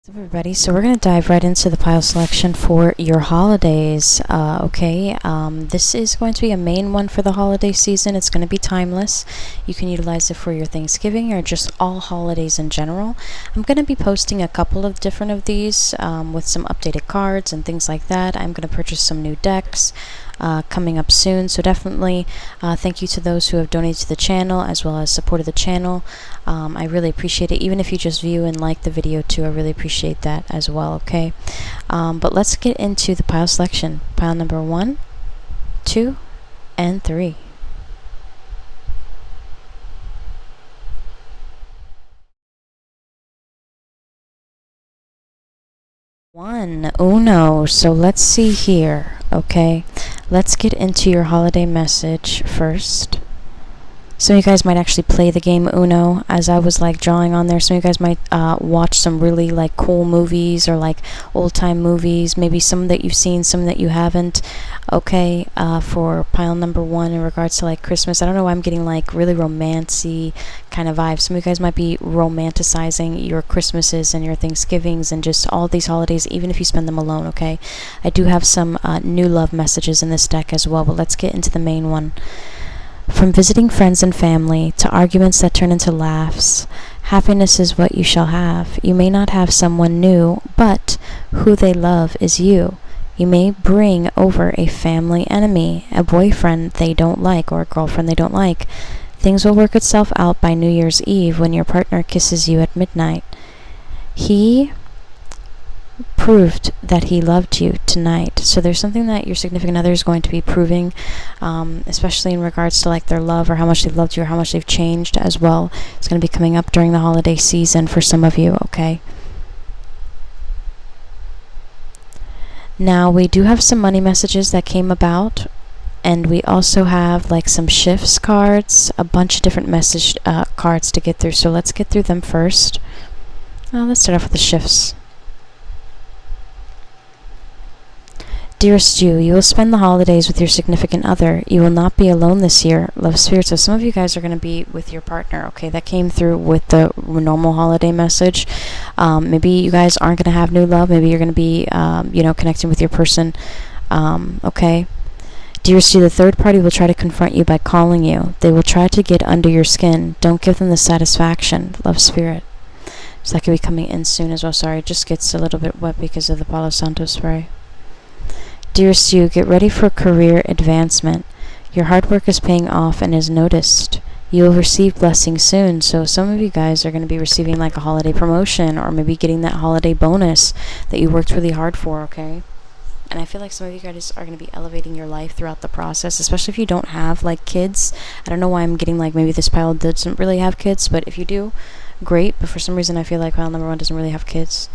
What's up, everybody? So we're going to dive right into the pile selection for your holidays. This is going to be a main one for the holiday season. It's going to be timeless. You can utilize it for your Thanksgiving or just all holidays in general. I'm going to be posting a couple of different of these with some updated cards and things like that. I'm going to purchase some new decks coming up soon, so definitely thank you to those who have donated to the channel as well as supported the channel. I really appreciate it. Even if you just view and like the video too, I really appreciate that as well. Okay, but let's get into the pile selection. Pile number 1, 2, and 3. Uno. So let's see here. Okay, let's get into your holiday message first. Some of you guys might actually play the game Uno, as I was like drawing on there. Some of you guys might watch some really like cool movies or like old time movies, maybe some that you've seen, some that you haven't. Okay, for pile number 1 in regards to like Christmas, I don't know why I'm getting like really romancy kind of vibes. Some of you guys might be romanticizing your Christmases and your Thanksgivings and just all these holidays, even if you spend them alone. Okay, I do have some new love messages in this deck as well, but let's get into the main one. From visiting friends and family to arguments that turn into laughs, happiness is what you shall have. You may not have someone new, but who they love is you. You may bring over a family enemy, a boyfriend they don't like, or a girlfriend they don't like. Things will work itself out by New Year's Eve when your partner kisses you at midnight. He proved that he loved you tonight. So there's something that your significant other is going to be proving, especially in regards to like their love or how much they loved you or how much they've changed as well. It's going to be coming up during the holiday season for some of you. Okay, now we do have some money messages that came about, and we also have like some shifts cards, a bunch of different message cards to get through. So let's get through them first. Let's start off with the shifts. Dearest you will spend the holidays with your significant other. You will not be alone this year. Love, Spirit. So some of you guys are going to be with your partner. Okay, that came through with the normal holiday message. Maybe you guys aren't going to have new love. Maybe you're going to be, connecting with your person. Okay. Dearest you, the third party will try to confront you by calling you. They will try to get under your skin. Don't give them the satisfaction. Love, Spirit. So that could be coming in soon as well. Sorry, it just gets a little bit wet because of the Palo Santo spray. Dearest you, get ready for career advancement. Your hard work is paying off and is noticed. You will receive blessings soon. So some of you guys are going to be receiving like a holiday promotion or maybe getting that holiday bonus that you worked really hard for, okay? And I feel like some of you guys are going to be elevating your life throughout the process, especially if you don't have like kids. I don't know why I'm getting like maybe this pile doesn't really have kids, but if you do, great. But for some reason I feel like pile number 1 doesn't really have kids.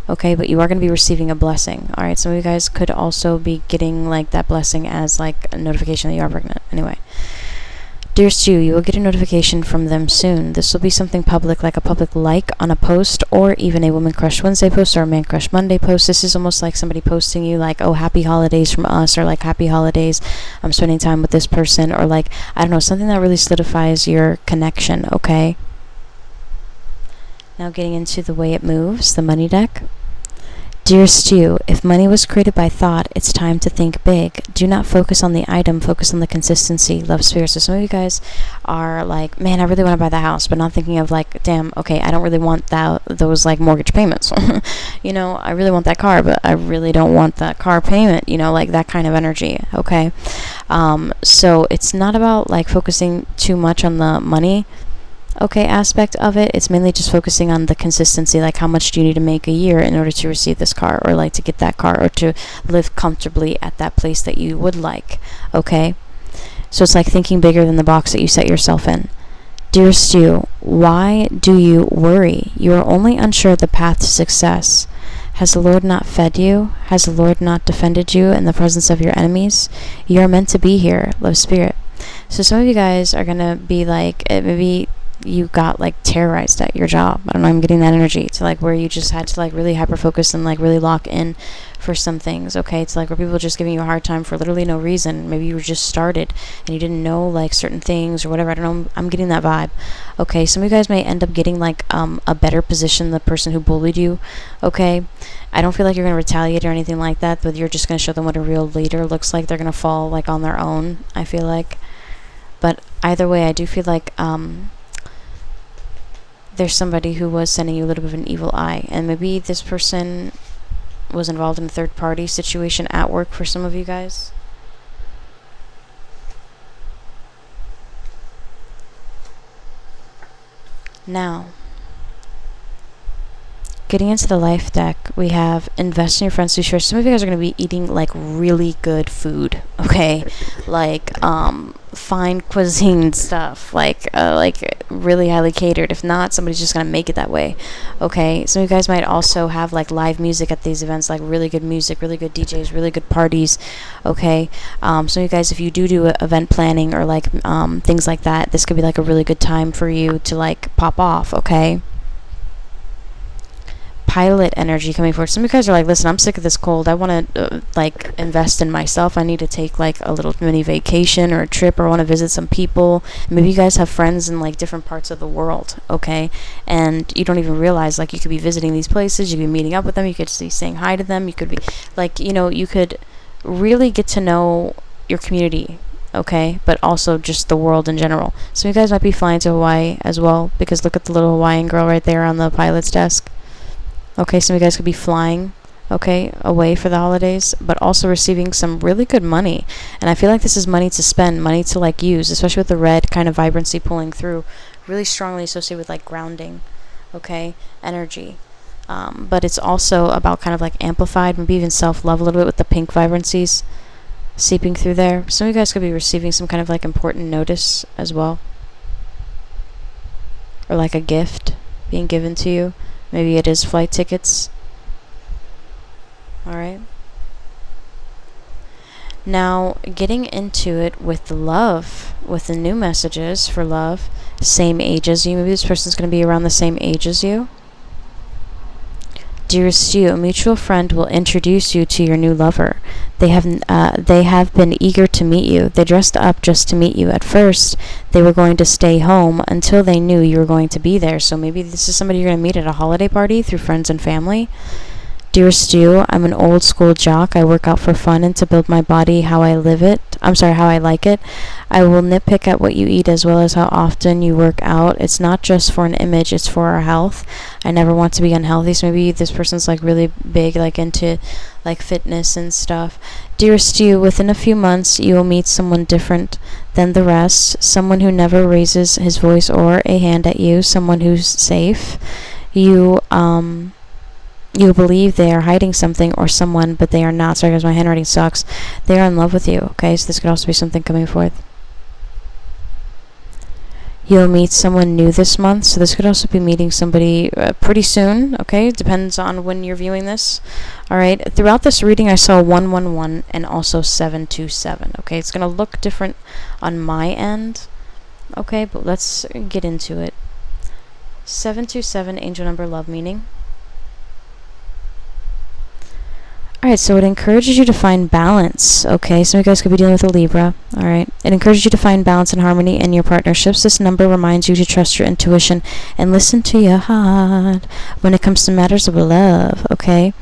Okay, but you are going to be receiving a blessing. All right, some of you guys could also be getting like that blessing as like a notification that you are pregnant. Anyway, dearest you will get a notification from them soon. This will be something public, like a public like on a post, or even a Woman Crush Wednesday post or a Man Crush Monday post. This is almost like somebody posting you like, oh, happy holidays from us, or like happy holidays, I'm spending time with this person, or like, I don't know, something that really solidifies your connection. Okay, now getting into the way it moves, the money deck. Dearest you, if money was created by thought, it's time to think big. Do not focus on the item, focus on the consistency. Love, Spirit. So some of you guys are like, man, I really want to buy the house, but not thinking of like, damn, okay, I don't really want those like mortgage payments. I really want that car, but I really don't want that car payment, like that kind of energy. Okay. So it's not about like focusing too much on the money aspect of it. It's mainly just focusing on the consistency, like how much do you need to make a year in order to receive this car, or like to get that car, or to live comfortably at that place that you would like. Okay, so it's like thinking bigger than the box that you set yourself in. Dearest you, why do you worry? You are only unsure of the path to success. Has the Lord not fed you? Has the Lord not defended you in the presence of your enemies? You are meant to be here. Love, Spirit. So some of you guys are going to be like, maybe you got like terrorized at your job. I don't know, I'm getting that energy to like where you just had to like really hyper focus and like really lock in for some things. Okay, it's like where people are just giving you a hard time for literally no reason. Maybe you were just started and you didn't know like certain things or whatever. I don't know, I'm getting that vibe. Okay, some of you guys may end up getting like a better position than the person who bullied you. Okay, I don't feel like you're going to retaliate or anything like that, but you're just going to show them what a real leader looks like. They're going to fall like on their own, I feel like. But either way, I do feel like there's somebody who was sending you a little bit of an evil eye, and maybe this person was involved in a third party situation at work for some of you guys. Now, getting into the life deck, we have invest in your friends to share. Some of you guys are going to be eating like really good food, okay? Like fine cuisine stuff, like really highly catered. If not, somebody's just going to make it that way, okay? Some of you guys might also have like live music at these events, like really good music, really good DJs, really good parties, okay? Some of you guys, if you do event planning or like things like that, this could be like a really good time for you to like pop off, okay? Pilot energy coming forward. Some of you guys are like, listen, I'm sick of this cold. I want to like invest in myself. I need to take like a little mini vacation or a trip, or want to visit some people. Maybe you guys have friends in like different parts of the world, okay? And you don't even realize like you could be visiting these places. You could be meeting up with them. You could be saying hi to them. You could be like, you could really get to know your community, okay? But also just the world in general. So you guys might be flying to Hawaii as well, because look at the little Hawaiian girl right there on the pilot's desk. Okay, some of you guys could be flying, okay, away for the holidays, but also receiving some really good money. And I feel like this is money to spend, money to like use, especially with the red kind of vibrancy pulling through, really strongly associated with like grounding, okay, energy. But it's also about kind of like amplified, maybe even self-love a little bit with the pink vibrancies seeping through there. Some of you guys could be receiving some kind of like important notice as well, or like a gift being given to you. Maybe it is flight tickets. Alright. Now, getting into it with the love, with the new messages for love, same age as you. Maybe this person's going to be around the same age as you. Dearest you, a mutual friend will introduce you to your new lover. They have been eager to meet you. They dressed up just to meet you. At first, they were going to stay home until they knew you were going to be there. So maybe this is somebody you're going to meet at a holiday party through friends and family. Dearest you, I'm an old school jock. I work out for fun and to build my body how I like it. I will nitpick at what you eat as well as how often you work out. It's not just for an image, it's for our health. I never want to be unhealthy. So maybe this person's like really big, like into like fitness and stuff. Dearest you, within a few months you will meet someone different than the rest. Someone who never raises his voice or a hand at you. Someone who's safe. You believe they are hiding something or someone, but they are not. Sorry guys, my handwriting sucks. They are in love with you, okay? So this could also be something coming forth. You'll meet someone new this month. So this could also be meeting somebody pretty soon, okay? Depends on when you're viewing this. All right. Throughout this reading, I saw 111 and also 727, okay? It's going to look different on my end, okay? But let's get into it. 727, angel number, love meaning. Alright, so it encourages you to find balance, okay? Some of you guys could be dealing with a Libra, alright? It encourages you to find balance and harmony in your partnerships. This number reminds you to trust your intuition and listen to your heart when it comes to matters of love, okay?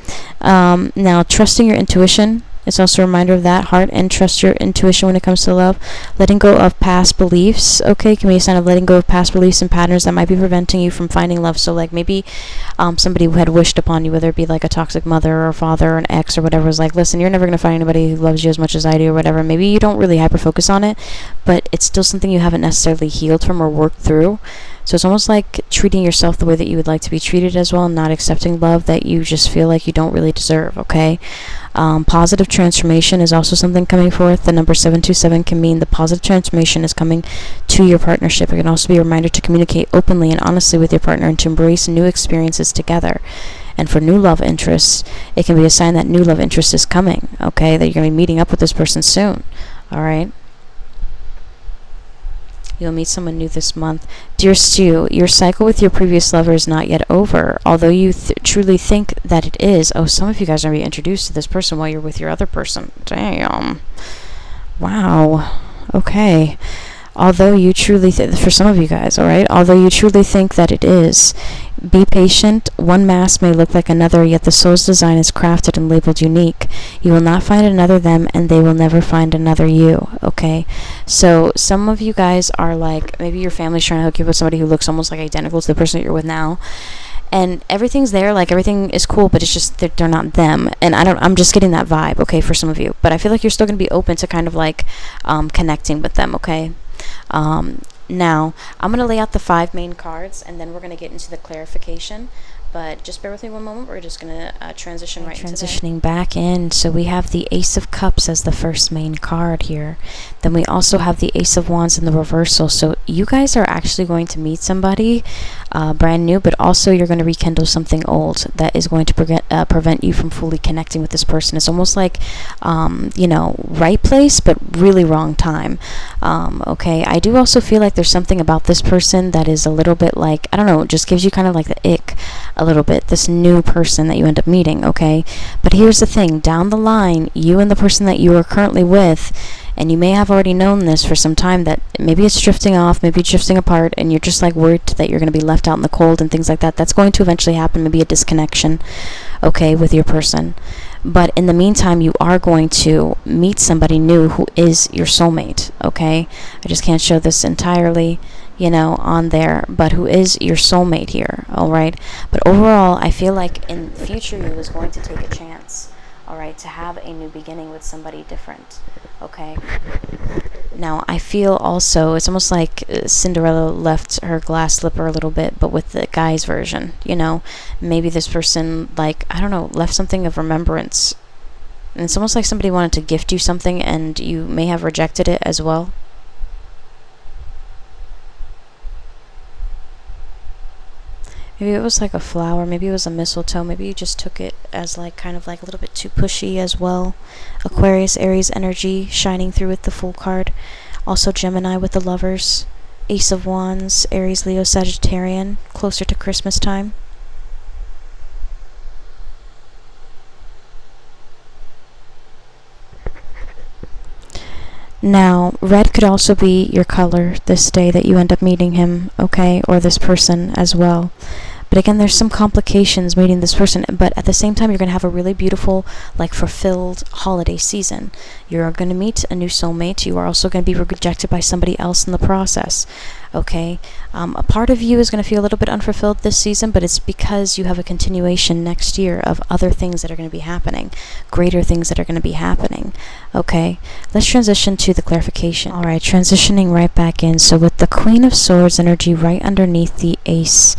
Now, trusting your intuition, it's also a reminder of that, heart, and trust your intuition when it comes to love. Letting go of past beliefs, okay, can be a sign of letting go of past beliefs and patterns that might be preventing you from finding love. So like maybe somebody who had wished upon you, whether it be like a toxic mother or father or an ex or whatever, was like, listen, you're never going to find anybody who loves you as much as I do or whatever. Maybe you don't really hyper focus on it, but it's still something you haven't necessarily healed from or worked through. So it's almost like treating yourself the way that you would like to be treated as well, and not accepting love that you just feel like you don't really deserve, okay? Positive transformation is also something coming forth. The number 727 can mean the positive transformation is coming to your partnership. It can also be a reminder to communicate openly and honestly with your partner and to embrace new experiences together. And for new love interests, it can be a sign that new love interest is coming, okay? That you're going to be meeting up with this person soon, all right? You'll meet someone new this month. Dear Stu, your cycle with your previous lover is not yet over, although you truly think that it is. Oh, some of you guys are going to be introduced to this person while you're with your other person. Damn. Wow. Okay. Although you truly for some of you guys, all right? Although you truly think that it is, be patient. One mask may look like another, yet the soul's design is crafted and labeled unique. You will not find another them, and they will never find another you, okay? So some of you guys are like, maybe your family's trying to hook you up with somebody who looks almost like identical to the person that you're with now. And everything's there, like everything is cool, but it's just they're not them. And I'm just getting that vibe, okay, for some of you. But I feel like you're still going to be open to kind of like connecting with them, okay? Now, I'm going to lay out the 5 main cards, and then we're going to get into the clarification. But just bear with me one moment. We're just going to transition right into that. Transitioning back in. So we have the Ace of Cups as the first main card here. Then we also have the Ace of Wands in the reversal. So you guys are actually going to meet somebody brand new, but also you're going to rekindle something old that is going to prevent you from fully connecting with this person. It's almost like, right place, but really wrong time. Okay, I do also feel like there's something about this person that is a little bit like, I don't know, just gives you kind of like the ick a little bit, this new person that you end up meeting, okay? But here's the thing, down the line, you and the person that you are currently with, and you may have already known this for some time, that maybe it's drifting off, maybe it's drifting apart, and you're just like worried that you're going to be left out in the cold and things like that. That's going to eventually happen, maybe a disconnection, okay, with your person. But in the meantime, you are going to meet somebody new who is your soulmate, okay? I just can't show this entirely, on there, but who is your soulmate here, all right? But overall, I feel like in the future, you is going to take a chance, all right, to have a new beginning with somebody different, okay? Now, I feel also, it's almost like Cinderella left her glass slipper a little bit, but with the guy's version, maybe this person, like, I don't know, left something of remembrance. And it's almost like somebody wanted to gift you something, and you may have rejected it as well. Maybe it was like a flower, maybe it was a mistletoe, maybe you just took it as like kind of like a little bit too pushy as well. Aquarius, Aries energy shining through with the Fool card. Also Gemini with the Lovers. Ace of Wands, Aries, Leo, Sagittarian, closer to Christmas time. Now, red could also be your color this day that you end up meeting him, okay, or this person as well. But again, there's some complications meeting this person, but at the same time, you're going to have a really beautiful, like, fulfilled holiday season. You're going to meet a new soulmate. You are also going to be rejected by somebody else in the process, okay? A part of you is going to feel a little bit unfulfilled this season, but it's because you have a continuation next year of other things that are going to be happening, greater things that are going to be happening, okay? Let's transition to the clarification. All right, transitioning right back in. So with the Queen of Swords energy right underneath the Ace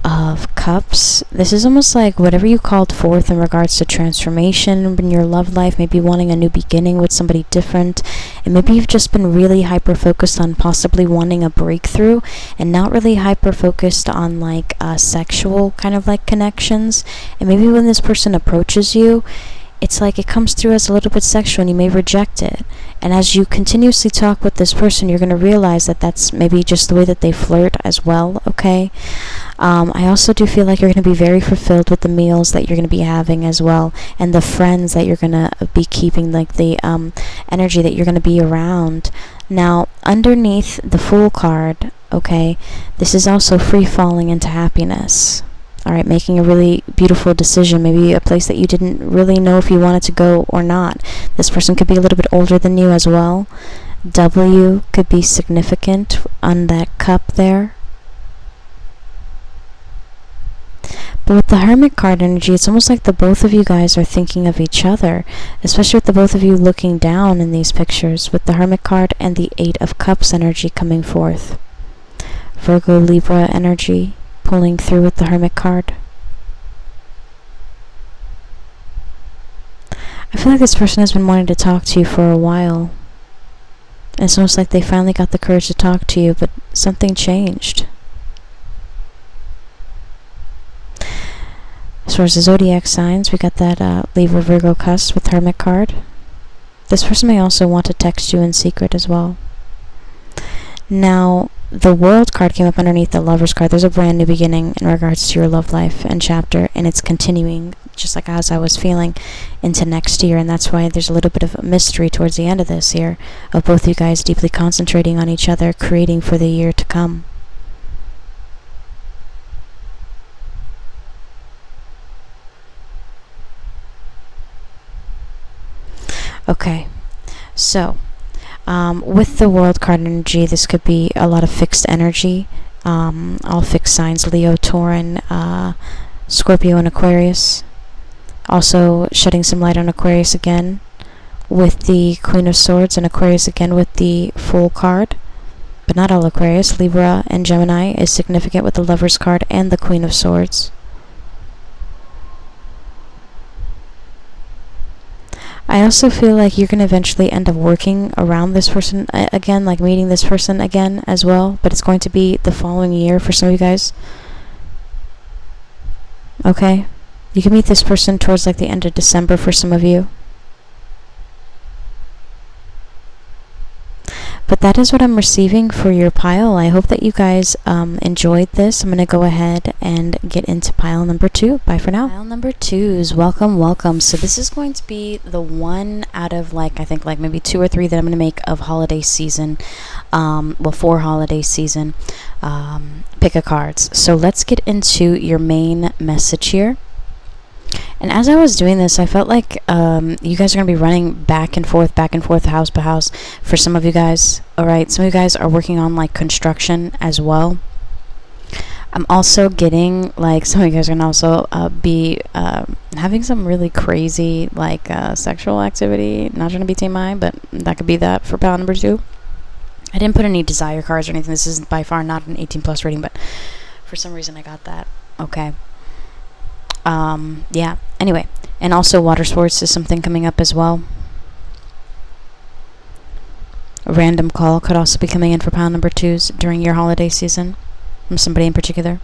of Cups, this is almost like whatever you called forth in regards to transformation in your love life, maybe wanting a new beginning with somebody different, and maybe you've just been really hyper focused on possibly wanting a breakthrough and not really hyper focused on like sexual kind of like connections. And maybe when this person approaches you, it's like it comes through as a little bit sexual and you may reject it. And as you continuously talk with this person, you're going to realize that that's maybe just the way that they flirt as well, okay? I also do feel like you're going to be very fulfilled with the meals that you're going to be having as well, and the friends that you're going to be keeping, like the energy that you're going to be around. Now, underneath the Fool card, okay, this is also free falling into happiness. All right, making a really beautiful decision, maybe a place that you didn't really know if you wanted to go or not. This person could be a little bit older than you as well. W could be significant on that cup there. But with the Hermit card energy, it's almost like the both of you guys are thinking of each other, especially with the both of you looking down in these pictures, with the Hermit card and the 8 of Cups energy coming forth. Virgo, Libra energy pulling through with the Hermit card. I feel like this person has been wanting to talk to you for a while. And it's almost like they finally got the courage to talk to you, but something changed. As far as the zodiac signs, we got that Libra, Virgo cusp with Hermit card. This person may also want to text you in secret as well. Now, the World card came up underneath the Lovers card. There's a brand new beginning in regards to your love life and chapter, and it's continuing, just like as I was feeling, into next year. And that's why there's a little bit of a mystery towards the end of this year, of both you guys deeply concentrating on each other, creating for the year to come. Okay, so with the World card energy, this could be a lot of fixed energy. All fixed signs: Leo, Tauran, Scorpio, and Aquarius. Also shedding some light on Aquarius again with the Queen of Swords, and Aquarius again with the Fool card. But not all Aquarius. Libra and Gemini is significant with the Lovers card and the Queen of Swords. I also feel like you're going to eventually end up working around this person again, like meeting this person again as well, but it's going to be the following year for some of you guys. Okay? You can meet this person towards like the end of December for some of you. But that is what I'm receiving for your pile. I hope that you guys enjoyed this. I'm going to go ahead and get into pile number 2. Bye for now. Pile number 2s. Welcome, welcome. So this is going to be the one out of like, I think like maybe 2 or 3 that I'm going to make of holiday season. Well, for holiday season. Pick a cards. So let's get into your main message here. And as I was doing this, I felt like you guys are going to be running back and forth, house by house for some of you guys. All right, some of you guys are working on like construction as well. I'm also getting like some of you guys are going to also be having some really crazy like sexual activity. Not trying to be TMI, but that could be that for pile number 2. I didn't put any desire cards or anything. This is by far not an 18+ rating, but for some reason I got that. Okay. Yeah, anyway, and also water sports is something coming up as well. A random call could also be coming in for pile number 2s during your holiday season from somebody in particular.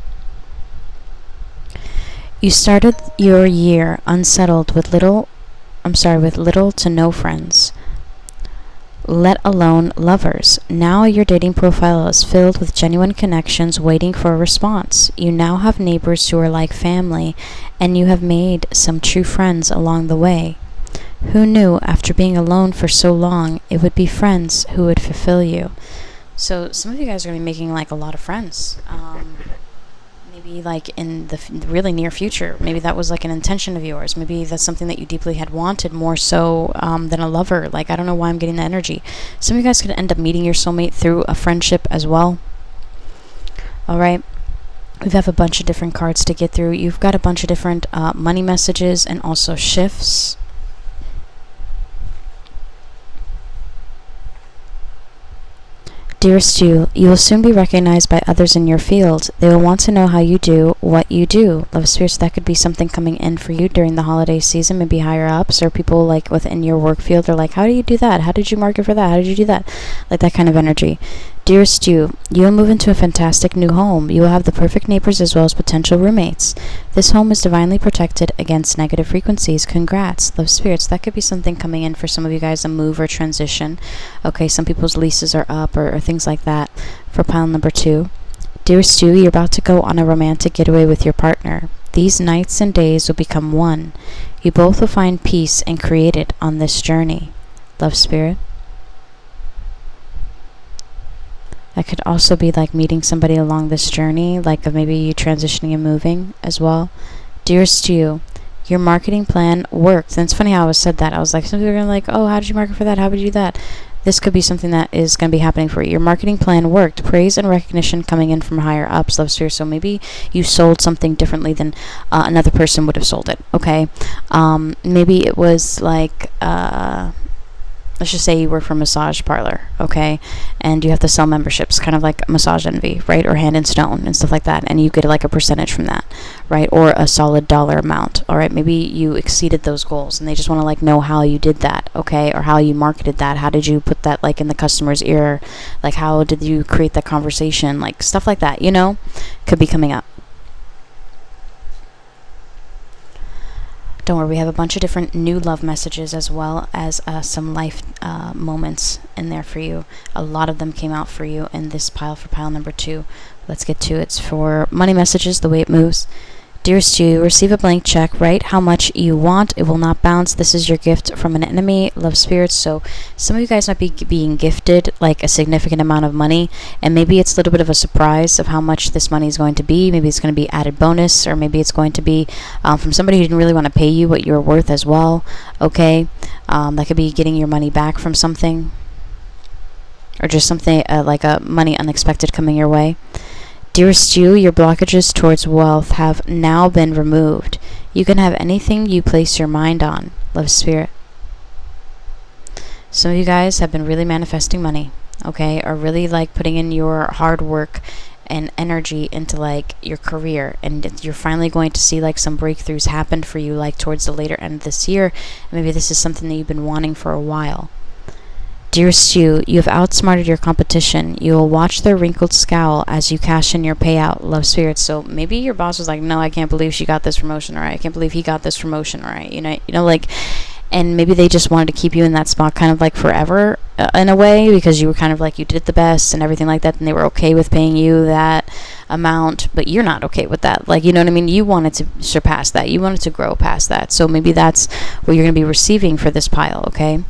You started your year unsettled with little to no friends, let alone lovers. Now your dating profile is filled with genuine connections waiting for a response. You now have neighbors who are like family, and you have made some true friends along the way. Who knew after being alone for so long it would be friends who would fulfill you? So some of you guys are going to be making like a lot of friends. Maybe like in the really near future. Maybe that was like an intention of yours. Maybe that's something that you deeply had wanted more so than a lover. Like, I don't know why I'm getting that energy. Some of you guys could end up meeting your soulmate through a friendship as well. All right. We have a bunch of different cards to get through. You've got a bunch of different money messages and also shifts. Dearest you, you will soon be recognized by others in your field. They will want to know how you do what you do. Love spirits, that could be something coming in for you during the holiday season, maybe higher ups or people like within your work field are like, how do you do that? How did you market for that? How did you do that? Like that kind of energy. Dearest you will move into a fantastic new home. You will have the perfect neighbors as well as potential roommates. This home is divinely protected against negative frequencies. Congrats, love spirits. That could be something coming in for some of you guys, a move or transition. Okay, some people's leases are up or things like that for pile number 2. Dearest you, you're about to go on a romantic getaway with your partner. These nights and days will become one. You both will find peace and create it on this journey. Love spirit. That could also be like meeting somebody along this journey, like maybe you transitioning and moving as well. Dearest you, your marketing plan worked. And it's funny how I was said that. I was like, some people are going to like, oh, how did you market for that? How would you do that? This could be something that is going to be happening for you. Your marketing plan worked. Praise and recognition coming in from higher ups, love sphere. So maybe you sold something differently than another person would have sold it. Okay. Maybe it was like, let's just say you work for a massage parlor, okay, and you have to sell memberships, kind of like Massage Envy, right, or Hand in Stone and stuff like that, and you get like a percentage from that, right, or a solid dollar amount. All right, maybe you exceeded those goals and they just want to like know how you did that, okay, or how you marketed that. How did you put that like in the customer's ear? Like, how did you create that conversation? Like stuff like that, you know, could be coming up. Don't worry, we have a bunch of different new love messages as well as some life moments in there for you. A lot of them came out for you in this pile for pile number 2. Let's get to it. It's for money messages, the way it moves. Dearest you, receive a blank check. Write how much you want. It will not bounce. This is your gift from an enemy. Love, spirits. So some of you guys might be being gifted like a significant amount of money, and maybe it's a little bit of a surprise of how much this money is going to be. Maybe it's going to be added bonus, or maybe it's going to be from somebody who didn't really want to pay you what you're worth as well. Okay, that could be getting your money back from something, or just something like a money unexpected coming your way. Dearest you, your blockages towards wealth have now been removed. You can have anything you place your mind on. Love, spirit. Some of you guys have been really manifesting money, okay, or really like putting in your hard work and energy into like your career, and you're finally going to see like some breakthroughs happen for you like towards the later end of this year. And maybe this is something that you've been wanting for a while. Dearest you, you have outsmarted your competition. You will watch their wrinkled scowl as you cash in your payout. Love, spirits. So maybe your boss was like, no, I can't believe she got this promotion, or I can't believe he got this promotion, right? You know, like, and maybe they just wanted to keep you in that spot kind of like forever in a way, because you were kind of like, you did the best and everything like that, and they were okay with paying you that amount, but you're not okay with that. Like, you know what I mean? You wanted to surpass that. You wanted to grow past that. So maybe that's what you're going to be receiving for this pile, okay?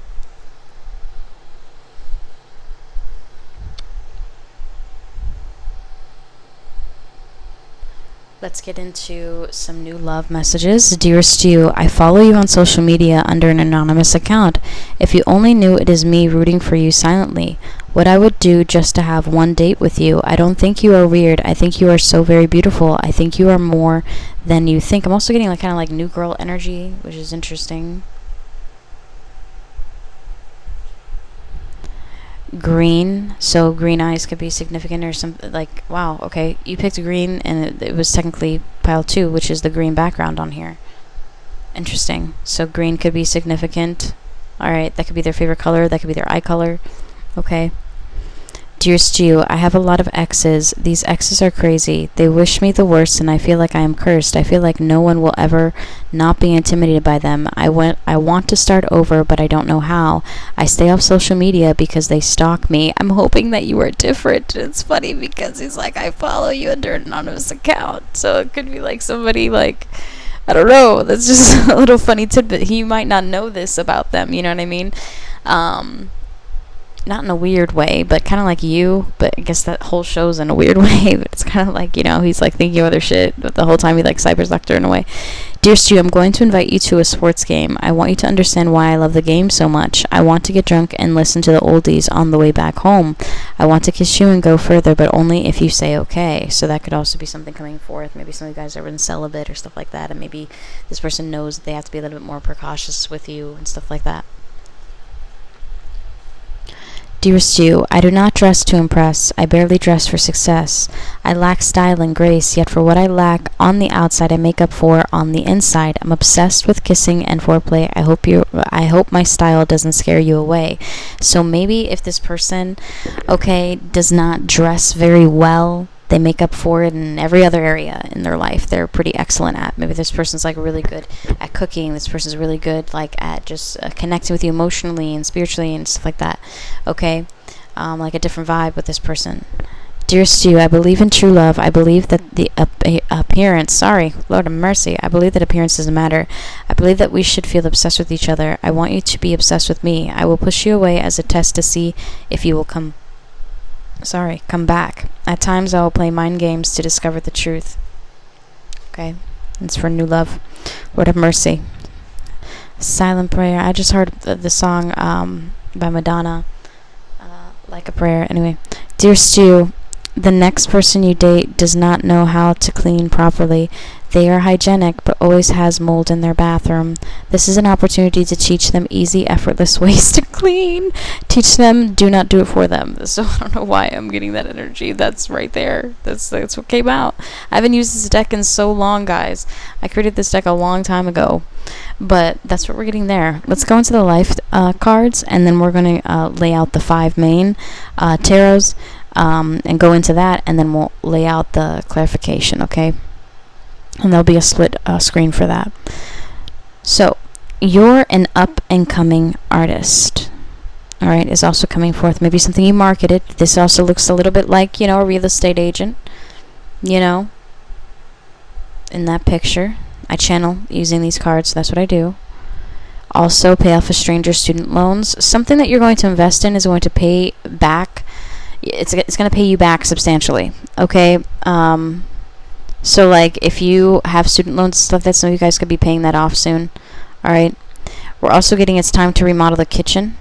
Let's get into some new love messages. Dearest you, I follow you on social media under an anonymous account. If you only knew it is me rooting for you silently. What I would do just to have one date with you. I don't think you are weird. I think you are so very beautiful. I think you are more than you think. I'm also getting like kind of like new girl energy, which is interesting. Green, so green eyes could be significant, or something like, wow, okay, you picked green, and it was technically pile 2, which is the green background on here. Interesting. So green could be significant. All right, that could be their favorite color, that could be their eye color. Okay. Dearest you, I have a lot of exes. These exes are crazy. They wish me the worst, and I feel like I am cursed. I feel like no one will ever not be intimidated by them. I want to start over, but I don't know how. I stay off social media because they stalk me. I'm hoping that you are different. It's funny because he's like, I follow you under an anonymous account. So it could be like somebody like, I don't know. That's just a little funny tidbit. He might not know this about them. You know what I mean? Not in a weird way, but kind of like you. But I guess that whole show's in a weird way. But it's kind of like, you know, he's like thinking of other shit, but the whole time he like cybersucked her in a way. Dearest you, I'm going to invite you to a sports game. I want you to understand why I love the game so much. I want to get drunk and listen to the oldies on the way back home. I want to kiss you and go further, but only if you say okay. So that could also be something coming forth. Maybe some of you guys are in celibate or stuff like that, and maybe this person knows that they have to be a little bit more precautious with you and stuff like that. Dearest you, I do not dress to impress. I barely dress for success. I lack style and grace, yet for what I lack on the outside, I make up for on the inside. I'm obsessed with kissing and foreplay. I hope my style doesn't scare you away. So maybe if this person, okay, does not dress very well, they make up for it in every other area in their life. They're pretty excellent at. Maybe this person's like really good at cooking. This person's really good like at just connecting with you emotionally and spiritually and stuff like that. Okay, like a different vibe with this person. Dearest you, I believe in true love. I believe that the appearance, sorry, Lord of mercy, I believe that appearance doesn't matter. I believe that we should feel obsessed with each other. I want you to be obsessed with me. I will push you away as a test to see if you will come back. At times I will play mind games to discover the truth. Okay, it's for new love. Lord of mercy. Silent prayer. I just heard the song by Madonna, like a prayer. Anyway, dearest you, the next person you date does not know how to clean properly. They are hygienic, but always has mold in their bathroom. This is an opportunity to teach them easy, effortless ways to clean. Teach them, do not do it for them. So I don't know why I'm getting that energy. That's right there. That's what came out. I haven't used this deck in so long, guys. I created this deck a long time ago. But that's what we're getting there. Let's go into the life cards, and then we're going to lay out the 5 main tarots and go into that, and then we'll lay out the clarification, okay? And there'll be a split screen for that. So, you're an up-and-coming artist. All right, is also coming forth. Maybe something you marketed. This also looks a little bit like, a real estate agent, in that picture. I channel using these cards. That's what I do. Also, pay off a stranger's student loans. Something that you're going to invest in is going to pay back. It's going to pay you back substantially. Okay. So like if you have student loans and stuff, that some of you guys could be paying that off soon. All right. We're also getting it's time to remodel the kitchen.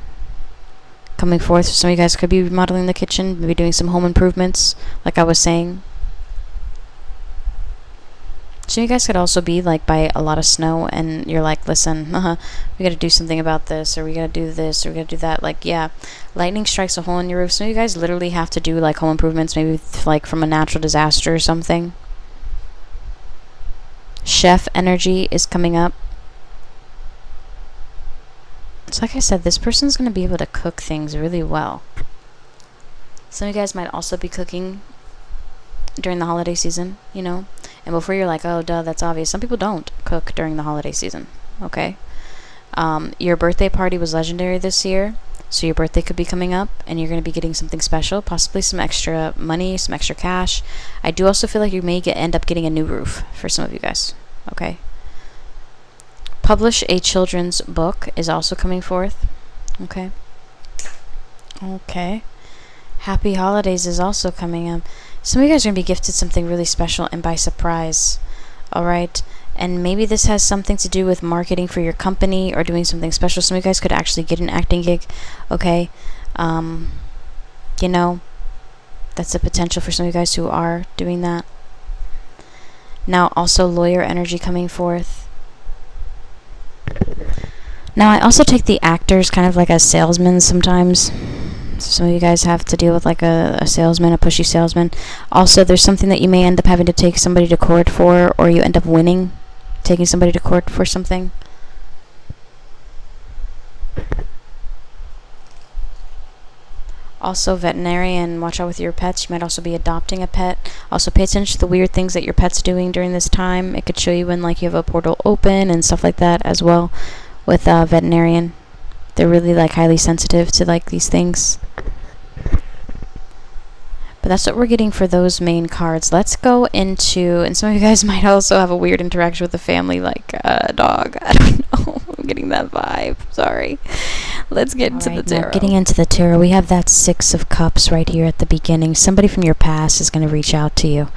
Coming forth. Some of you guys could be remodeling the kitchen, maybe doing some home improvements, like I was saying. So you guys could also be like by a lot of snow and you're like, listen, we got to do something about this, or we got to do this, or we got to do that. Like, yeah, lightning strikes a hole in your roof. So you guys literally have to do like home improvements, maybe like from a natural disaster or something. Chef energy is coming up. So like I said, this person's going to be able to cook things really well. Some of you guys might also be cooking during the holiday season, and before you're like, oh duh, that's obvious, some people don't cook during the holiday season. Okay. Your birthday party was legendary this year, so your birthday could be coming up and you're going to be getting something special, possibly some extra money, some extra cash. I do also feel like you may end up getting a new roof for some of you guys. Okay. Publish a children's book is also coming forth. Okay. Happy holidays is also coming up. Some of you guys are going to be gifted something really special and by surprise. Alright? And maybe this has something to do with marketing for your company or doing something special. Some of you guys could actually get an acting gig. Okay? That's a potential for some of you guys who are doing that. Now, also lawyer energy coming forth. Now, I also take the actors kind of like as salesmen sometimes. So some of you guys have to deal with like a salesman, a pushy salesman. Also, there's something that you may end up having to take somebody to court for, or you end up winning, taking somebody to court for something. Also, veterinarian, watch out with your pets. You might also be adopting a pet. Also, pay attention to the weird things that your pet's doing during this time. It could show you when like you have a portal open and stuff like that as well with veterinarian. They're really like highly sensitive to like these things. But that's what we're getting for those main cards. Let's go into, and some of you guys might also have a weird interaction with the family, like a dog. I don't know. I'm getting that vibe. Sorry. Let's get into the tarot. Now getting into the tarot, we have that Six of Cups right here at the beginning. Somebody from your past is going to reach out to you.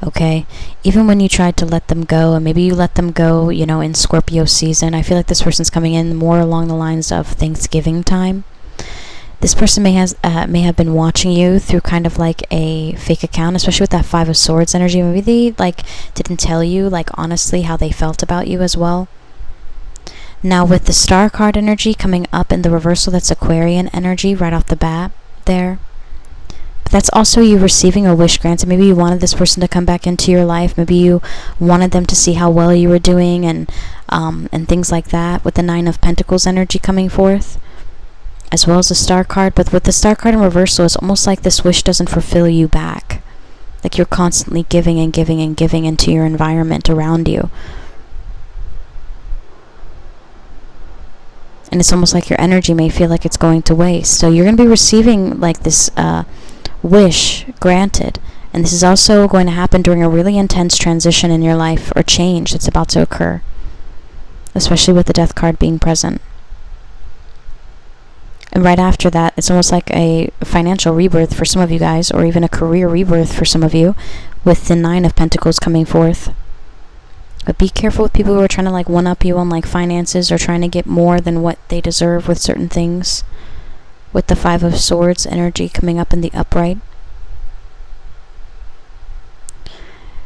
Okay? Even when you tried to let them go, and maybe you let them go, in Scorpio season, I feel like this person's coming in more along the lines of Thanksgiving time. This person may have been watching you through kind of like a fake account, especially with that Five of Swords energy. Maybe they like didn't tell you like honestly how they felt about you as well. Now with the Star card energy coming up in the reversal, that's Aquarian energy right off the bat there. But that's also you receiving a wish granted. Maybe you wanted this person to come back into your life. Maybe you wanted them to see how well you were doing and things like that, with the Nine of Pentacles energy coming forth, as well as the Star card. But with the Star card in reversal, it's almost like this wish doesn't fulfill you back. Like you're constantly giving and giving and giving into your environment around you. And it's almost like your energy may feel like it's going to waste. So you're going to be receiving like this wish granted. And this is also going to happen during a really intense transition in your life or change that's about to occur. Especially with the Death card being present. And right after that, it's almost like a financial rebirth for some of you guys, or even a career rebirth for some of you, with the Nine of Pentacles coming forth. But be careful with people who are trying to like one-up you on like finances, or trying to get more than what they deserve with certain things. With the Five of Swords energy coming up in the upright.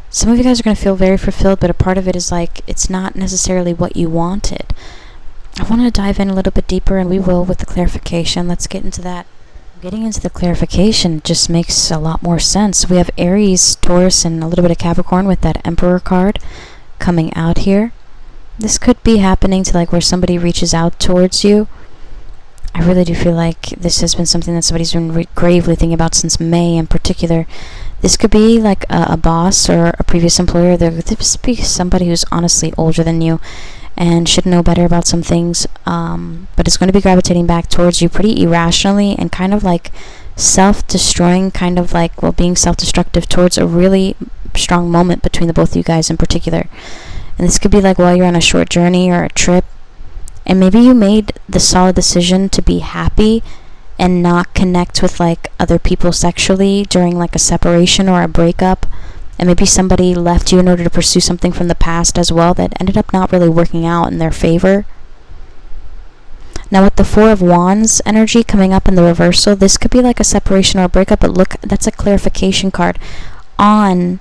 Some of you guys are going to feel very fulfilled, but a part of it is like it's not necessarily what you wanted. I want to dive in a little bit deeper, and we will with the clarification. Let's get into that. Getting into the clarification just makes a lot more sense. We have Aries, Taurus, and a little bit of Capricorn with that Emperor card coming out here. This could be happening to like where somebody reaches out towards you. I really do feel like this has been something that somebody's been gravely thinking about since May in particular. This could be like a boss or a previous employer. There could be somebody who's honestly older than you, and should know better about some things, but it's going to be gravitating back towards you pretty irrationally and kind of like self-destroying, kind of like, well, being self-destructive towards a really strong moment between the both of you guys in particular. And this could be like while you're on a short journey or a trip, and maybe you made the solid decision to be happy and not connect with like other people sexually during like a separation or a breakup, and maybe somebody left you in order to pursue something from the past as well that ended up not really working out in their favor. Now with the Four of Wands energy coming up in the reversal, this could be like a separation or a breakup, but look, that's a clarification card on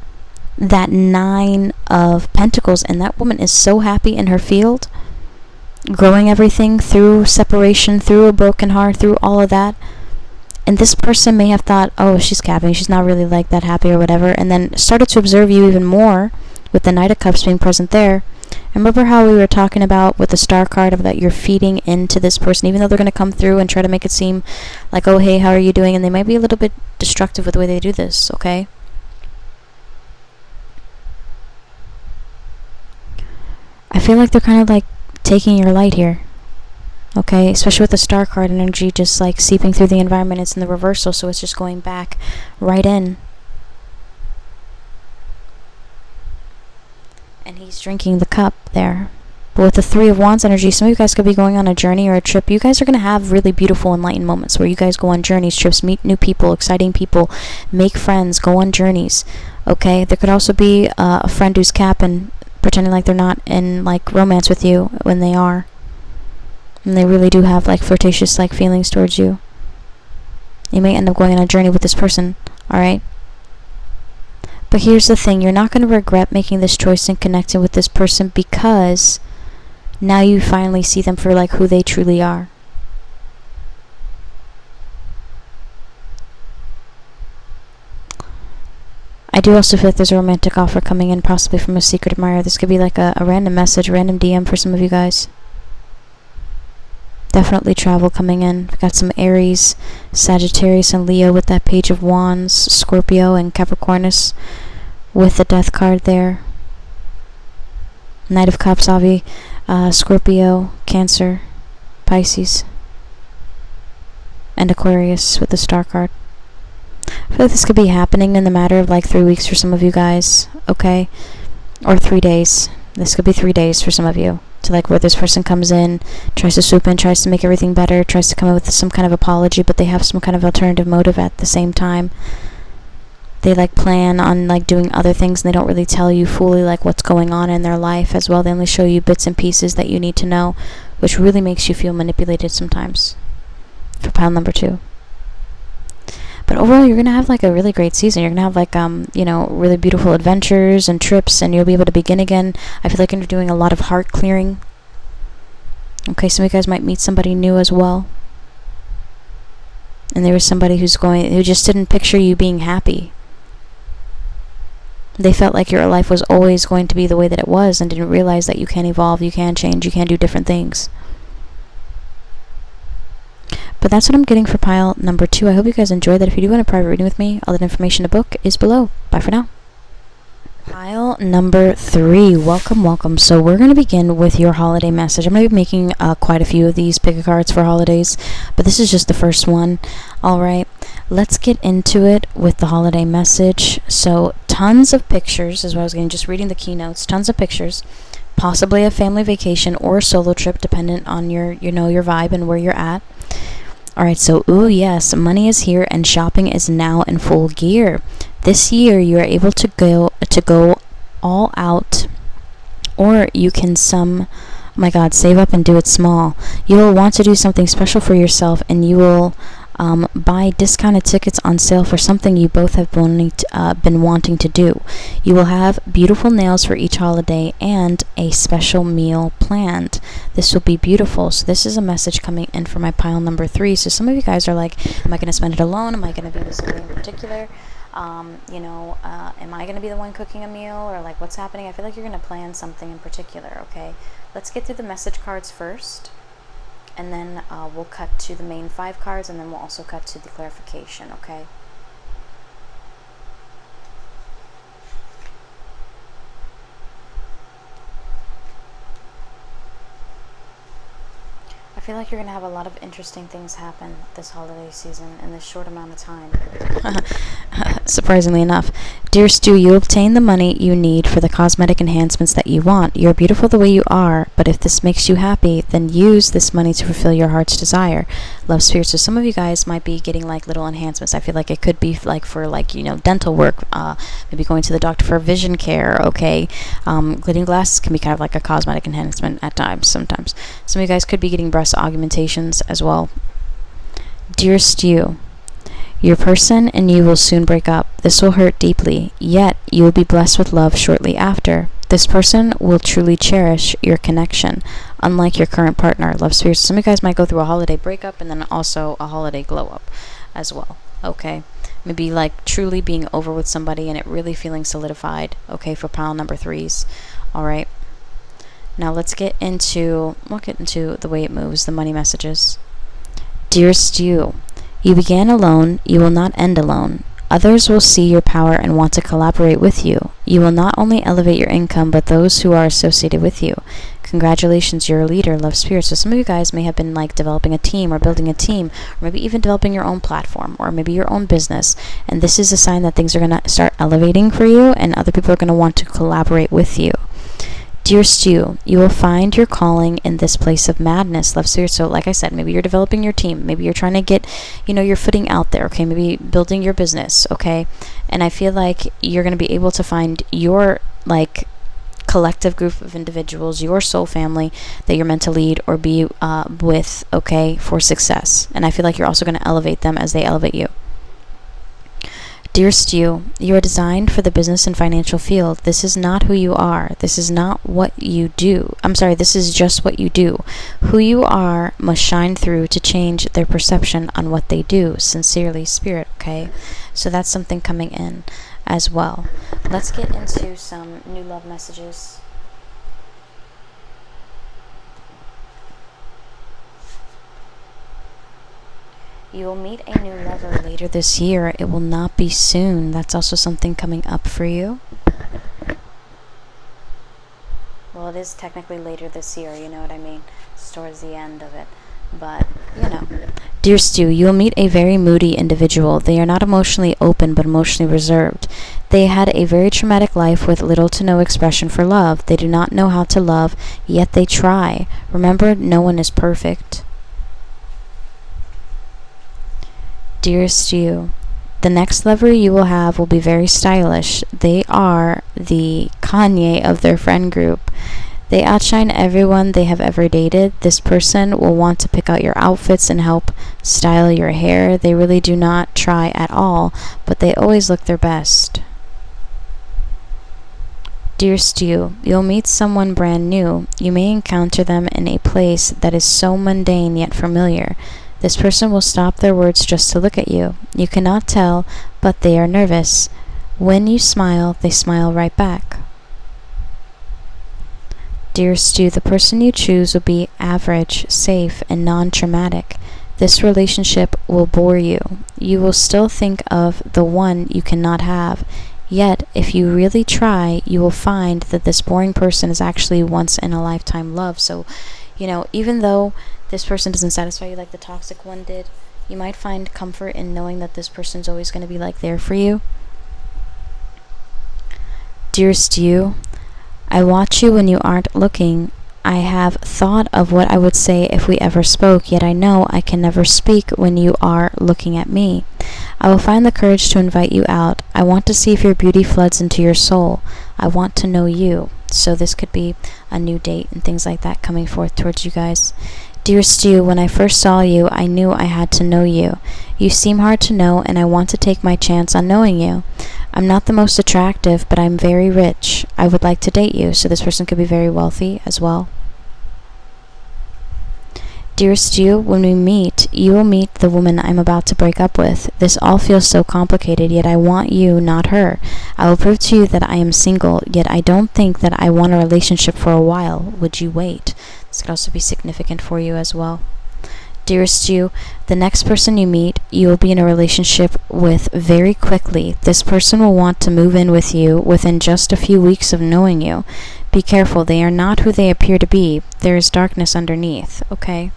that Nine of Pentacles, and that woman is so happy in her field, growing everything through separation, through a broken heart, through all of that. And this person may have thought, oh, she's capping, she's not really like that happy or whatever, and then started to observe you even more with the Knight of Cups being present there. And remember how we were talking about with the Star card of that you're feeding into this person, even though they're going to come through and try to make it seem like, oh, hey, how are you doing? And they might be a little bit destructive with the way they do this, okay? I feel like they're kind of like taking your light here, okay? Especially with the Star card energy just like seeping through the environment. It's in the reversal, so it's just going back right in. And he's drinking the cup there. But with the Three of Wands energy, some of you guys could be going on a journey or a trip. You guys are going to have really beautiful, enlightened moments where you guys go on journeys, trips, meet new people, exciting people, make friends, go on journeys, okay? There could also be a friend who's capping, pretending like they're not in like romance with you when they are, and they really do have like flirtatious like feelings towards you. You may end up going on a journey with this person, alright? But here's the thing, you're not going to regret making this choice and connecting with this person, because now you finally see them for like who they truly are. I do also feel like there's a romantic offer coming in, possibly from a secret admirer. This could be like a random message, random DM for some of you guys. Definitely travel coming in. We've got some Aries, Sagittarius, and Leo with that Page of Wands, Scorpio, and Capricornus with the Death card there. Knight of Cups, Avi, Scorpio, Cancer, Pisces, and Aquarius with the Star card. I feel like this could be happening in the matter of like 3 weeks for some of you guys, okay? Or 3 days. This could be 3 days for some of you. To like where this person comes in, tries to swoop in, tries to make everything better, tries to come up with some kind of apology, but they have some kind of alternative motive at the same time. They like plan on like doing other things, and they don't really tell you fully like what's going on in their life as well. They only show you bits and pieces that you need to know, which really makes you feel manipulated sometimes. For pile number 2. But overall, you're going to have like a really great season. You're going to have like, you know, really beautiful adventures and trips, and you'll be able to begin again. I feel like you're doing a lot of heart clearing. Okay, some of you guys might meet somebody new as well. And there was somebody who just didn't picture you being happy. They felt like your life was always going to be the way that it was, and didn't realize that you can evolve, you can change, you can do different things. But that's what I'm getting for pile number 2. I hope you guys enjoyed that. If you do want a private reading with me, all that information to book is below. Bye for now. Pile number 3. Welcome, welcome. So we're going to begin with your holiday message. I'm going to be making quite a few of these pick a cards for holidays, but this is just the first one. Alright, let's get into it with the holiday message. So tons of pictures is what I was getting, just reading the keynotes. Tons of pictures. Possibly a family vacation or a solo trip, dependent on your vibe and where you're at. Alright, so ooh yes, money is here and shopping is now in full gear. This year you are able to go all out, or you can save up and do it small. You will want to do something special for yourself, and you will buy discounted tickets on sale for something you both have been wanting to do. You will have beautiful nails for each holiday and a special meal planned. This will be beautiful. So this is a message coming in for my pile number 3. So some of you guys are like, am I going to spend it alone? Am I going to be with somebody in particular? Am I going to be the one cooking a meal, or like what's happening? I feel like you're going to plan something in particular, okay? Let's get through the message cards first. And then we'll cut to the main 5 cards, and then we'll also cut to the clarification, okay? I feel like you're going to have a lot of interesting things happen this holiday season in this short amount of time. Surprisingly enough. Dear Stu, you obtain the money you need for the cosmetic enhancements that you want. You're beautiful the way you are, but if this makes you happy, then use this money to fulfill your heart's desire. Love, Spirit. So some of you guys might be getting like little enhancements. I feel like it could be like for like, dental work, maybe going to the doctor for vision care, okay? Getting glasses can be kind of like a cosmetic enhancement at times, sometimes. Some of you guys could be getting breast augmentations as well. Dear Stu, your person and you will soon break up. This will hurt deeply, yet you will be blessed with love shortly after. This person will truly cherish your connection, unlike your current partner. Love, Spirit. Some of you guys might go through a holiday breakup and then also a holiday glow up as well, okay? Maybe like truly being over with somebody and it really feeling solidified, okay, for pile number 3s, all right? Now we'll get into the way it moves, the money messages. Dear Stu, you began alone, you will not end alone. Others will see your power and want to collaborate with you. You will not only elevate your income, but those who are associated with you. Congratulations, you're a leader, Love, Spirit. So some of you guys may have been like developing a team or building a team, or maybe even developing your own platform, or maybe your own business. And this is a sign that things are going to start elevating for you, and other people are going to want to collaborate with you. Dear Stu, you will find your calling in this place of madness, Love, Spirit. So like I said, maybe you're developing your team. Maybe you're trying to get, your footing out there, okay? Maybe building your business, okay? And I feel like you're going to be able to find your, like, collective group of individuals, your soul family that you're meant to lead or be with, okay, for success. And I feel like you're also going to elevate them as they elevate you. Dear Stu, you are designed for the business and financial field. This is not who you are. This is not what you do. This is just what you do. Who you are must shine through to change their perception on what they do. Sincerely, Spirit, okay? So that's something coming in as well. Let's get into some new love messages. You will meet a new lover later this year. It will not be soon. That's also something coming up for you. Well, it is technically later this year, you know what I mean? It's towards the end of it. But, Dear Stu, you will meet a very moody individual. They are not emotionally open, but emotionally reserved. They had a very traumatic life with little to no expression for love. They do not know how to love, yet they try. Remember, no one is perfect. Dear Stu, the next lover you will have will be very stylish. They are the Kanye of their friend group. They outshine everyone they have ever dated. This person will want to pick out your outfits and help style your hair. They really do not try at all, but they always look their best. Dear Stu, you'll meet someone brand new. You may encounter them in a place that is so mundane yet familiar. This person will stop their words just to look at you. You cannot tell, but they are nervous. When you smile, they smile right back. Dear Stu, the person you choose will be average, safe, and non-traumatic. This relationship will bore you. You will still think of the one you cannot have. Yet, if you really try, you will find that this boring person is actually once-in-a-lifetime love. So, even though this person doesn't satisfy you like the toxic one did, you might find comfort in knowing that this person's always going to be like there for you. Dear Stu, I watch you when you aren't looking. I have thought of what I would say if we ever spoke, yet I know I can never speak when you are looking at me. I will find the courage to invite you out. I want to see if your beauty floods into your soul. I want to know you. So this could be a new date and things like that coming forth towards you guys. Dear Stu, when I first saw you, I knew I had to know you. You seem hard to know, and I want to take my chance on knowing you. I'm not the most attractive, but I'm very rich. I would like to date you, so this person could be very wealthy as well. Dear Stu, when we meet, you will meet the woman I'm about to break up with. This all feels so complicated, yet I want you, not her. I will prove to you that I am single, yet I don't think that I want a relationship for a while. Would you wait? This could also be significant for you as well. Dear Stu, the next person you meet, you will be in a relationship with very quickly. This person will want to move in with you within just a few weeks of knowing you. Be careful, they are not who they appear to be. There is darkness underneath, okay?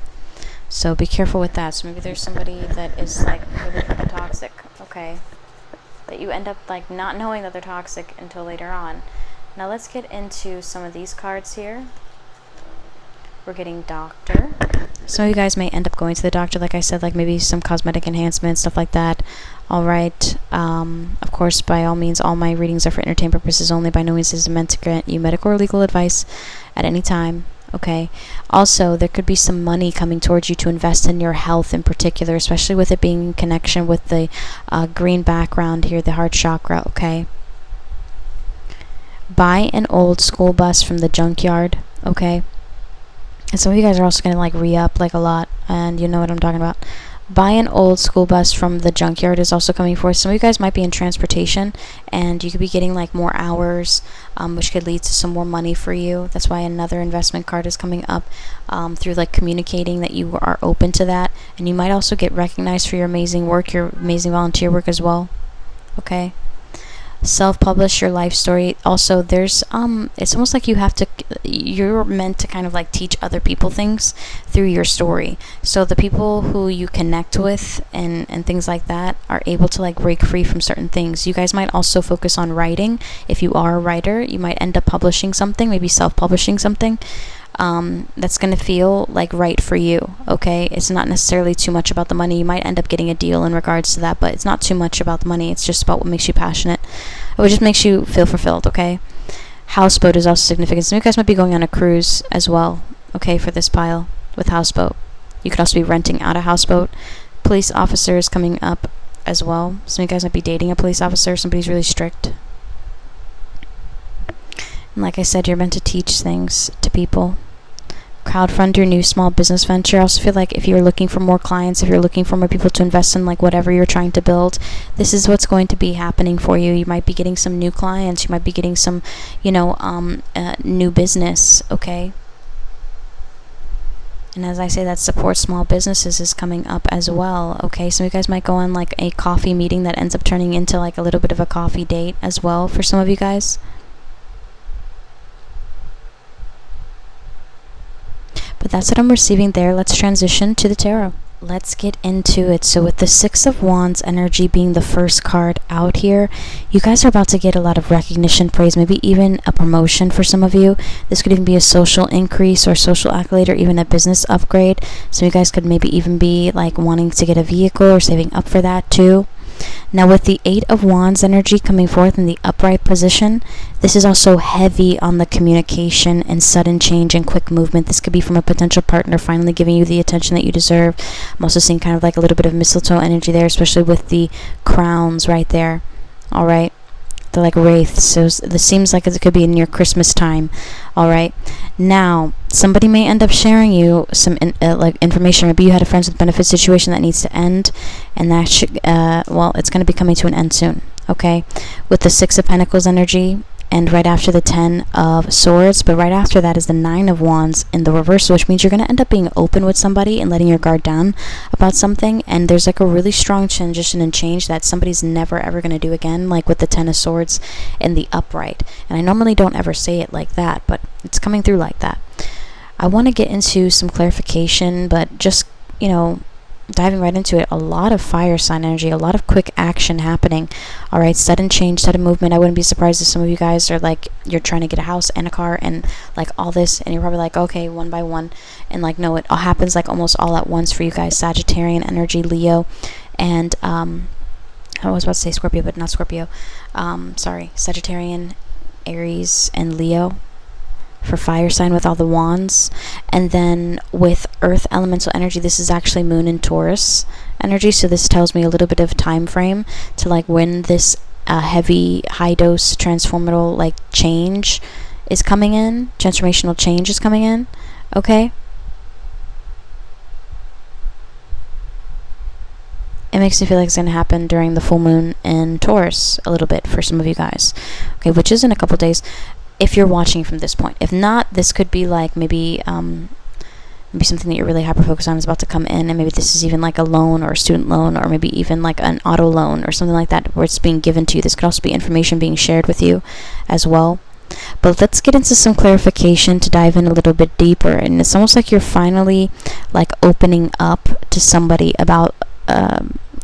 So be careful with that. So maybe there's somebody that is like really freaking toxic, okay? That you end up like not knowing that they're toxic until later on. Now let's get into some of these cards here. We're getting doctor. Some of you guys may end up going to the doctor, like I said, like maybe some cosmetic enhancements, stuff like that. All right. Of course, by all means, all my readings are for entertainment purposes only. By no means is it meant to grant you medical or legal advice at any time. Okay. Also, there could be some money coming towards you to invest in your health in particular, especially with it being in connection with the green background here, the heart chakra. Okay. Buy an old school bus from the junkyard. Okay. And some of you guys are also going to like re-up like a lot, and you know what I'm talking about. Buy an old school bus from the junkyard is also coming forth. Some of you guys might be in transportation, and you could be getting like more hours, which could lead to some more money for you. That's why another investment card is coming up through like communicating that you are open to that. And you might also get recognized for your amazing work, your amazing volunteer work as well. Okay. Self-publish your life story. Also, there's it's almost like you're meant to kind of like teach other people things through your story. So the people who you connect with and things like that are able to like break free from certain things. You guys might also focus on writing. If you are a writer, you might end up publishing something, maybe self-publishing something that's going to feel like right for you. Okay, it's not necessarily too much about the money. You might end up getting a deal in regards to that, but it's not too much about the money. It's just about what makes you passionate. It just makes you feel fulfilled. Okay. Houseboat is also significant. Some of you guys might be going on a cruise as well. Okay, for this pile with houseboat. You could also be renting out a houseboat. Police officer is coming up as well. Some of you guys might be dating a police officer. Somebody's really strict. And like I said, you're meant to teach things to people. Crowdfund your new small business venture. I also feel like if you're looking for more clients, if you're looking for more people to invest in like whatever you're trying to build, this is what's going to be happening for you. You might be getting some new clients. You might be getting some, new business. Okay. And as I say, that support small businesses is coming up as well. Okay, so you guys might go on like a coffee meeting that ends up turning into like a little bit of a coffee date as well for some of you guys. But that's what I'm receiving there. Let's transition to the tarot. Let's get into it. So with the Six of Wands energy being the first card out here, you guys are about to get a lot of recognition, praise, maybe even a promotion for some of you. This could even be a social increase or social accolade or even a business upgrade. So you guys could maybe even be like wanting to get a vehicle or saving up for that too. Now with the Eight of Wands energy coming forth in the upright position, this is also heavy on the communication and sudden change and quick movement. This could be from a potential partner finally giving you the attention that you deserve. I'm also seeing kind of like a little bit of mistletoe energy there, especially with the crowns right there. All right. They're like wraiths, so this seems like it could be near Christmas time. All right. Now, somebody may end up sharing you some like information. Maybe you had a friends with benefits situation that needs to end, and that should, it's going to be coming to an end soon. Okay. With the Six of Pentacles energy, and right after the Ten of Swords, but right after that is the Nine of Wands in the reversal, which means you're going to end up being open with somebody and letting your guard down about something, and there's like a really strong transition and change that somebody's never ever going to do again, like with the Ten of Swords in the upright. And I normally don't ever say it like that, but it's coming through like that. I want to get into some clarification, but just, diving right into it, a lot of fire sign energy, a lot of quick action happening. All right, sudden change, sudden movement. I wouldn't be surprised if some of you guys are like, you're trying to get a house and a car and like all this, and you're probably like, okay, one by one, and like, no, it all happens like almost all at once for you guys. Sagittarian energy, Leo, and I was about to say Scorpio, but not Scorpio. Sorry, Sagittarian, Aries, and Leo for fire sign with all the wands. And then with earth elemental energy, this is actually Moon and Taurus energy, so this tells me a little bit of time frame to like when this heavy high dose transformational like change is coming in, transformational change is coming in. Okay, it makes me feel like it's going to happen during the full moon in Taurus a little bit for some of you guys. Okay, which is in a couple days if you're watching from this point. If not, this could be like maybe something that you're really hyper focused on is about to come in, and maybe this is even like a loan or a student loan, or maybe even like an auto loan or something like that where it's being given to you. This could also be information being shared with you as well. But let's get into some clarification to dive in a little bit deeper. And it's almost like you're finally like opening up to somebody about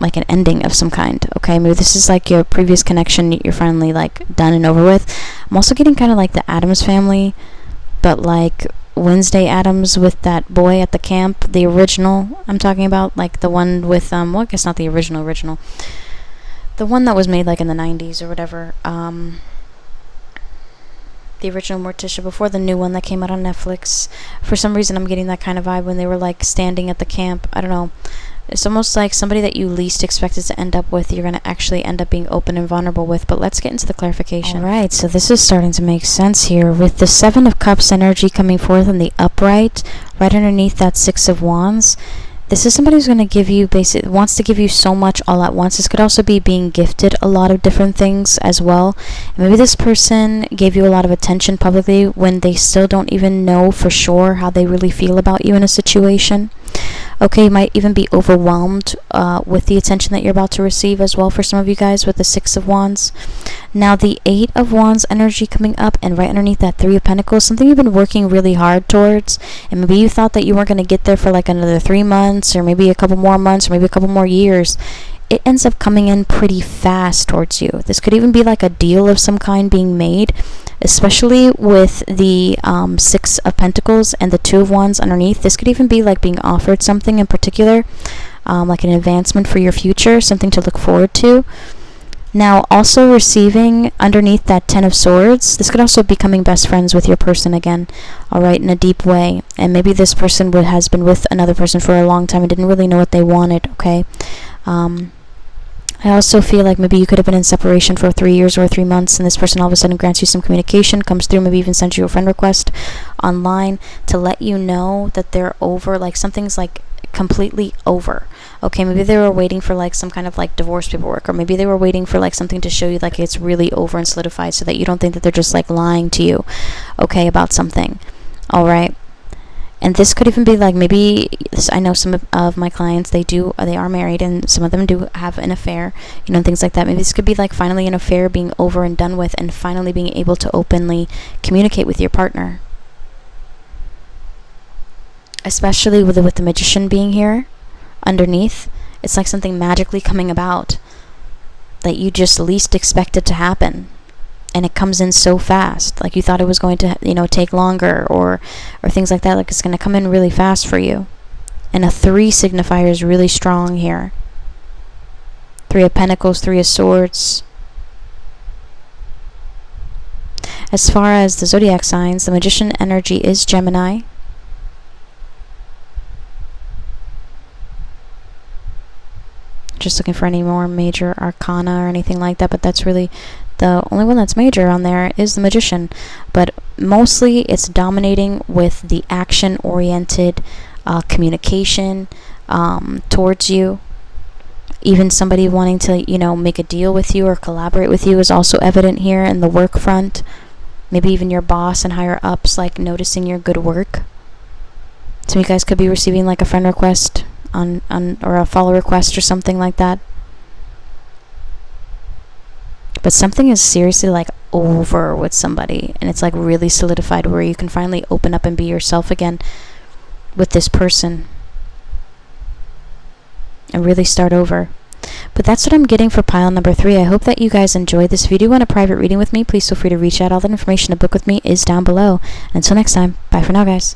like an ending of some kind. Okay, maybe this is like your previous connection you're finally like done and over with. I'm also getting kind of like the Addams Family, but like Wednesday Addams with that boy at the camp, the original I'm talking about, like the one with well, I guess not the original, the one that was made like in the 90s or whatever, the original Morticia before the new one that came out on Netflix. For some reason I'm getting that kind of vibe when they were like standing at the camp. I don't know, it's almost like somebody that you least expected to end up with, you're going to actually end up being open and vulnerable with. But let's get into the clarification. Alright, so this is starting to make sense here. With the Seven of Cups energy coming forth in the upright, right underneath that Six of Wands, this is somebody who's going to give you, wants to give you so much all at once. This could also be being gifted a lot of different things as well. And maybe this person gave you a lot of attention publicly when they still don't even know for sure how they really feel about you in a situation. Okay, you might even be overwhelmed with the attention that you're about to receive as well for some of you guys with the Six of Wands. Now the Eight of Wands energy coming up, and right underneath that Three of Pentacles, something you've been working really hard towards, and maybe you thought that you weren't going to get there for like another 3 months or maybe a couple more months or maybe a couple more years. It ends up coming in pretty fast towards you. This could even be like a deal of some kind being made, especially with the Six of Pentacles and the Two of Wands underneath. This could even be like being offered something in particular, like an advancement for your future, something to look forward to. Now also receiving underneath that Ten of Swords, this could also be becoming best friends with your person again, alright, in a deep way. And maybe this person has been with another person for a long time and didn't really know what they wanted, okay? I also feel like maybe you could have been in separation for 3 years or 3 months, and this person all of a sudden grants you some communication, comes through, maybe even sends you a friend request online to let you know that they're over, like something's like completely over. Okay, maybe they were waiting for like some kind of like divorce paperwork, or maybe they were waiting for like something to show you like it's really over and solidified so that you don't think that they're just like lying to you, okay, about something. Alright. And this could even be like, maybe I know some of my clients, they are married, and some of them do have an affair, you know, things like that. Maybe this could be like finally an affair being over and done with, and finally being able to openly communicate with your partner. Especially with the Magician being here underneath, it's like something magically coming about that you just least expected to happen. And it comes in so fast, like you thought it was going to, you know, take longer or things like that. Like it's going to come in really fast for you. And a 3 signifier is really strong here. 3 of Pentacles, 3 of Swords. As far as the zodiac signs, the Magician energy is Gemini. Just looking for any more major arcana or anything like that, but that's really the only one that's major on there is the Magician. But mostly it's dominating with the action-oriented communication towards you. Even somebody wanting to, you know, make a deal with you or collaborate with you is also evident here in the work front. Maybe even your boss and higher ups like noticing your good work. So you guys could be receiving like a friend request on or a follow request or something like that. But something is seriously like over with somebody, and it's like really solidified where you can finally open up and be yourself again with this person and really start over. But that's what I'm getting for pile number 3. I hope that you guys enjoyed this. If you do want a private reading with me, please feel free to reach out. All that information to book with me is down below. And until next time, bye for now, guys.